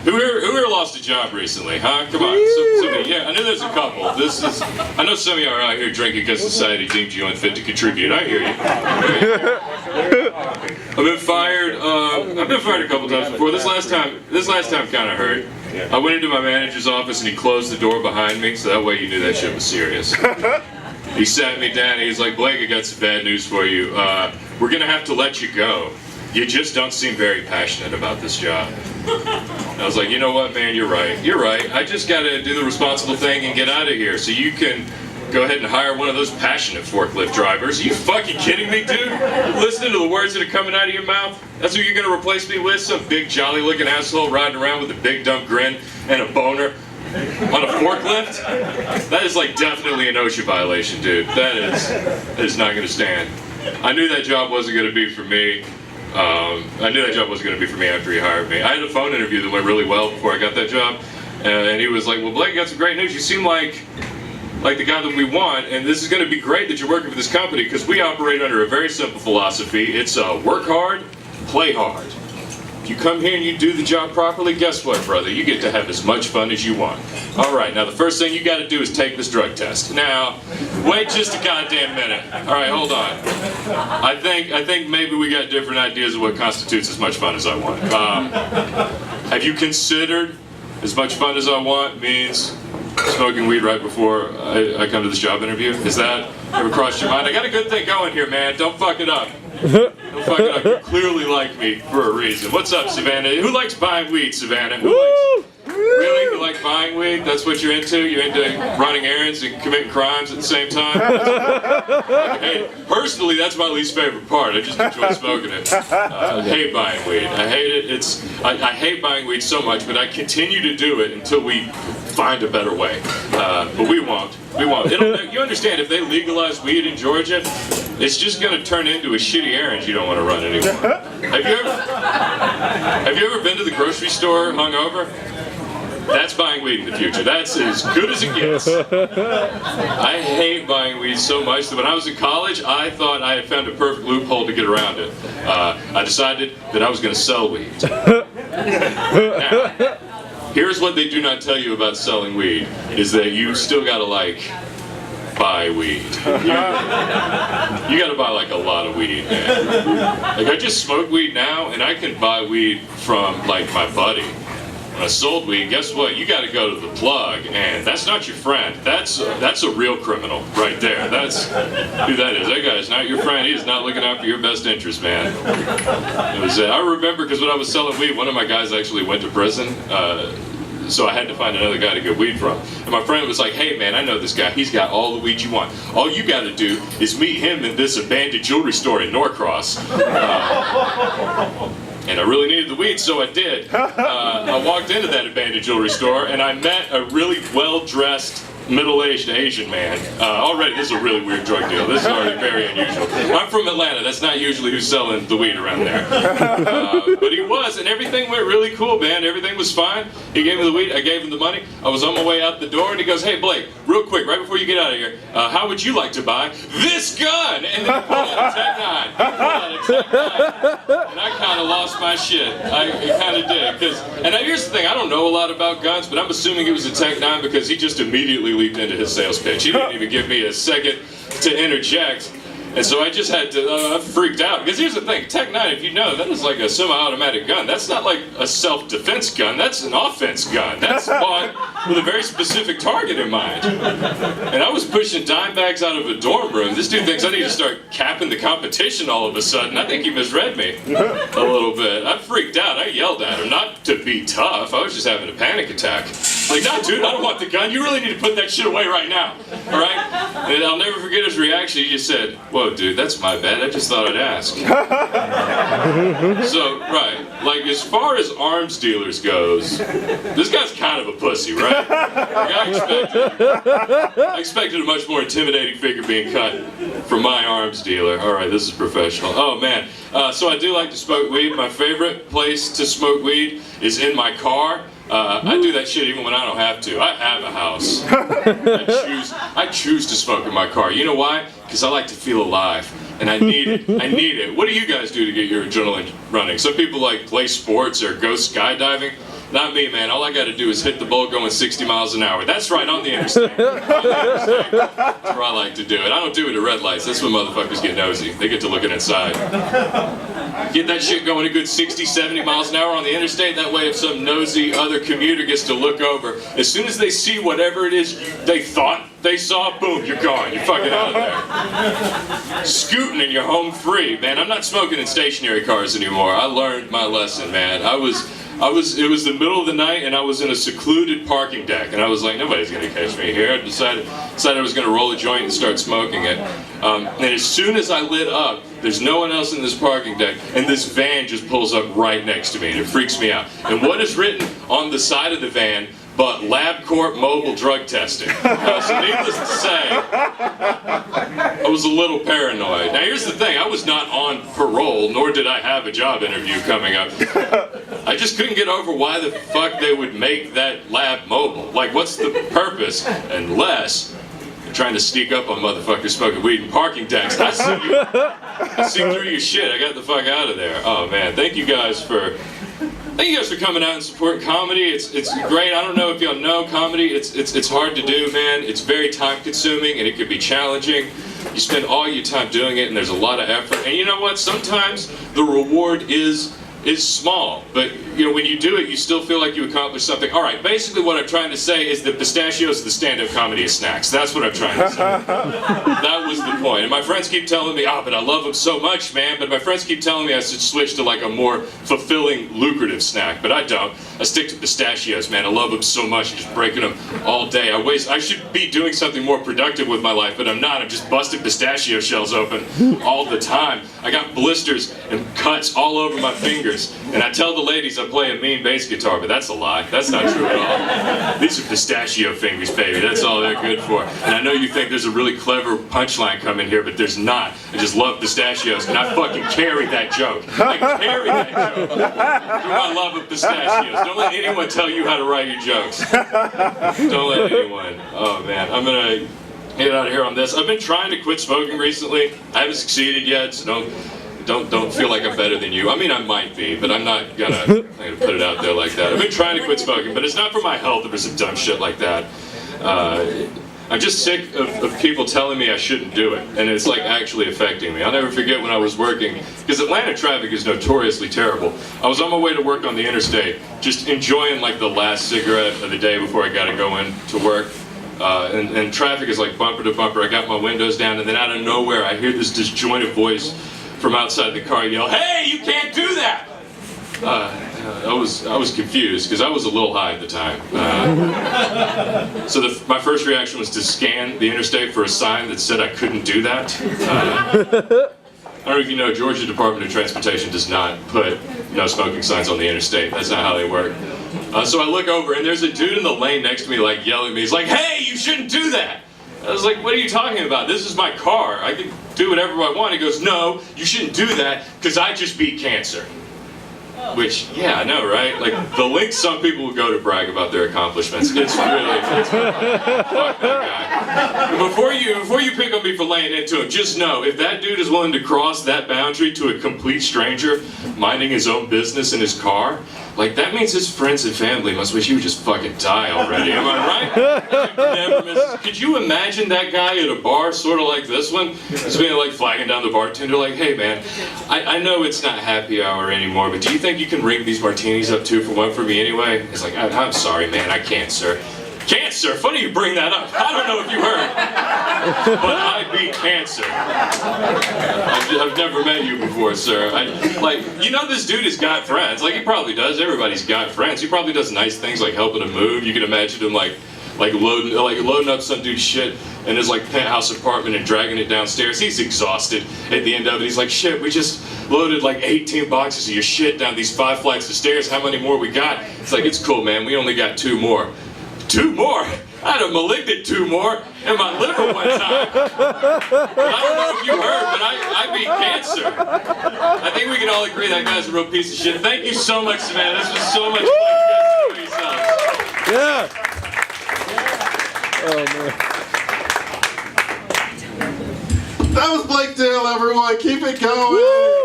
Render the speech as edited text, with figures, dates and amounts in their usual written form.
Who here lost a job recently, huh? Come on, somebody, yeah, I know there's a couple. I know some of you are out here drinking because society deemed you unfit to contribute. I hear you. I've been fired a couple times before. This last time kind of hurt. I went into my manager's office and he closed the door behind me, so that way you knew that shit was serious. He sat me down and he's like, Blake, I got some bad news for you. We're gonna have to let you go. You just don't seem very passionate about this job. I was like, you know what, man, you're right. I just gotta do the responsible thing and get out of here so you can go ahead and hire one of those passionate forklift drivers. Are you fucking kidding me, dude? Listening to the words that are coming out of your mouth? That's who you're gonna replace me with? Some big jolly looking asshole riding around with a big dumb grin and a boner on a forklift? That is like definitely an OSHA violation, dude. That is not gonna stand. I knew that job wasn't gonna be for me. After he hired me. I had a phone interview that went really well before I got that job, and he was like, well, Blake, got some great news. You seem like the guy that we want, and this is going to be great that you're working for this company because we operate under a very simple philosophy. It's work hard, play hard. If you come here and you do the job properly, guess what, brother? You get to have as much fun as you want. All right, now the first thing you got to do is take this drug test. Now, wait just a goddamn minute. All right, hold on. I think maybe we got different ideas of what constitutes as much fun as I want. Have you considered as much fun as I want means smoking weed right before I come to this job interview? Has that ever crossed your mind? I got a good thing going here, man. Don't fuck it up. Don't fuck it up. You clearly like me for a reason. What's up, Savannah? Who likes buying weed, Savannah? Really? You like buying weed? That's what you're into? You're into running errands and committing crimes at the same time? Personally, that's my least favorite part. I just enjoy smoking it. I hate buying weed. I hate it. I hate buying weed so much, but I continue to do it until we find a better way. But we won't. You understand, if they legalize weed in Georgia, it's just going to turn into a shitty errand you don't want to run anymore. Have you ever been to the grocery store hungover? That's buying weed in the future. That's as good as it gets. I hate buying weed so much that when I was in college, I thought I had found a perfect loophole to get around it. I decided that I was going to sell weed. Now, here's what they do not tell you about selling weed, is that you still gotta buy weed. You gotta buy a lot of weed, man. I just smoke weed now and I can buy weed from my buddy. When I sold weed, guess what? You gotta go to the plug, and that's not your friend. That's a real criminal right there. That's who that is. That guy is not your friend. He is not looking out for your best interest, man. I remember because when I was selling weed, one of my guys actually went to prison. So I had to find another guy to get weed from. And my friend was like, hey man, I know this guy. He's got all the weed you want. All you gotta do is meet him in this abandoned jewelry store in Norcross. And I really needed the weed, so I did. I walked into that abandoned jewelry store and I met a really well-dressed, middle-aged Asian man. Already, this is a really weird drug deal. This is already very unusual. I'm from Atlanta. That's not usually who's selling the weed around there. But he was, and everything went really cool, man. Everything was fine. He gave me the weed. I gave him the money. I was on my way out the door, and he goes, hey, Blake, real quick, right before you get out of here, how would you like to buy this gun? And then he pulled out a Tech 9. And I kind of lost my shit. I kind of did. And here's the thing. I don't know a lot about guns, but I'm assuming it was a Tech 9 because he just immediately leaped into his sales pitch. He didn't even give me a second to interject. And so I just had to, I freaked out. Because here's the thing, Tech 9, if you know, that is like a semi-automatic gun. That's not like a self-defense gun, that's an offense gun. That's bought with a very specific target in mind. And I was pushing dime bags out of a dorm room. This dude thinks I need to start capping the competition all of a sudden. I think he misread me a little bit. I freaked out, I yelled at him, not to be tough, I was just having a panic attack. Like, no dude, I don't want the gun, you really need to put that shit away right now, all right? And I'll never forget his reaction. He just said, whoa dude, that's my bad, I just thought I'd ask. So, right, like as far as arms dealers goes, this guy's kind of a pussy, right? Like, I expected a much more intimidating figure being cut from my arms dealer. All right, this is professional. Oh man, so I do like to smoke weed. My favorite place to smoke weed is in my car. I do that shit even when I don't have to. I have a house. I choose to smoke in my car. You know why? Because I like to feel alive. and I need it. I need it. What do you guys do to get your adrenaline running? Some people like play sports or go skydiving. Not me, man. All I got to do is hit the boat going 60 miles an hour. That's right, on the interstate. On the interstate. That's where I like to do it. I don't do it at red lights. That's when motherfuckers get nosy. They get to looking inside. Get that shit going a good 60, 70 miles an hour on the interstate. That way if some nosy other commuter gets to look over, as soon as they see whatever it is they thought they saw, boom, you're gone. You're fucking out of there. Scooting and you're home free. Man, I'm not smoking in stationary cars anymore. I learned my lesson, man. It was the middle of the night and I was in a secluded parking deck and I was like, nobody's gonna catch me here. I decided I was gonna roll a joint and start smoking it. And as soon as I lit up, there's no one else in this parking deck and this van just pulls up right next to me and it freaks me out. And what is written on the side of the van but LabCorp mobile drug testing? So needless to say, I was a little paranoid. Now here's the thing, I was not on parole, nor did I have a job interview coming up. I just couldn't get over why the fuck they would make that lab mobile. Like, what's the purpose? Unless you're trying to sneak up on motherfuckers smoking weed in parking decks. I see through your shit. I got the fuck out of there. Oh man, thank you guys for coming out and supporting comedy. It's great. I don't know if y'all know comedy. It's hard to do, man. It's very time consuming and it can be challenging. You spend all your time doing it and there's a lot of effort. And you know what? Sometimes the reward is small, but you know, when you do it, you still feel like you accomplished something. All right, basically what I'm trying to say is that pistachios are the stand-up comedy of snacks. That's what I'm trying to say. That was the point. And my friends keep telling me, but I love them so much, man. But my friends keep telling me I should switch to like a more fulfilling, lucrative snack. But I don't. I stick to pistachios, man. I love them so much, just breaking them all day. I should be doing something more productive with my life, but I'm not. I'm just busting pistachio shells open all the time. I got blisters and cuts all over my fingers. And I tell the ladies I play a mean bass guitar, but that's a lie. That's not true at all. These are pistachio fingers, baby. That's all they're good for. And I know you think there's a really clever punchline coming here, but there's not. I just love pistachios, and I fucking carry that joke. I carry that joke. Through my love of pistachios. Don't let anyone tell you how to write your jokes. Don't let anyone. Oh man, I'm gonna get out of here on this. I've been trying to quit smoking recently. I haven't succeeded yet, so don't feel like I'm better than you. I mean, I might be, but I'm not gonna put it out there like that. I've been trying to quit smoking, but it's not for my health or some dumb shit like that. I'm just sick of people telling me I shouldn't do it, and it's like actually affecting me. I'll never forget when I was working, because Atlanta traffic is notoriously terrible. I was on my way to work on the interstate, just enjoying like the last cigarette of the day before I gotta go in to work. And traffic is like bumper to bumper. I got my windows down, and then out of nowhere, I hear this disjointed voice from outside the car yell, "Hey, you can't do that!" I was confused because I was a little high at the time. So my first reaction was to scan the interstate for a sign that said I couldn't do that. I don't know if you know, Georgia Department of Transportation does not put no smoking signs on the interstate. That's not how they work. So I look over and there's a dude in the lane next to me like yelling at me. He's like, "Hey, you shouldn't do that!" I was like, "What are you talking about? This is my car. I can do whatever I want." He goes, "No, you shouldn't do that because I just beat cancer." Which, yeah, I know, right? Like, the lengths some people will go to brag about their accomplishments. It's fuck that guy. Before you pick on me for laying into him, just know, if that dude is willing to cross that boundary to a complete stranger, minding his own business in his car, like, that means his friends and family must wish he would just fucking die already. Am I right? Could you imagine that guy at a bar sort of like this one? Just being like flagging down the bartender like, "Hey man, I know it's not happy hour anymore, but do you think you can ring these martinis up 2 for 1 for me anyway?" He's like, I'm sorry man, I can't sir. Cancer? Funny you bring that up. I don't know if you heard, but I beat cancer. I've never met you before, sir. You know this dude has got friends. Like, he probably does. Everybody's got friends. He probably does nice things like helping him move. You can imagine him like loading up some dude's shit in his like penthouse apartment and dragging it downstairs. He's exhausted at the end of it. He's like, "Shit, we just loaded like 18 boxes of your shit down these 5 flights of stairs. How many more we got?" It's like, "It's cool, man. We only got 2 more. 2 more? I had a malignant 2 more in my liver one time. I don't know if you heard, but I beat cancer." I think we can all agree that guy's a real piece of shit. Thank you so much, Savannah. This was so much fun. You guys enjoy yourselves. Yeah. Oh man. That was Blake Dill, everyone. Keep it going.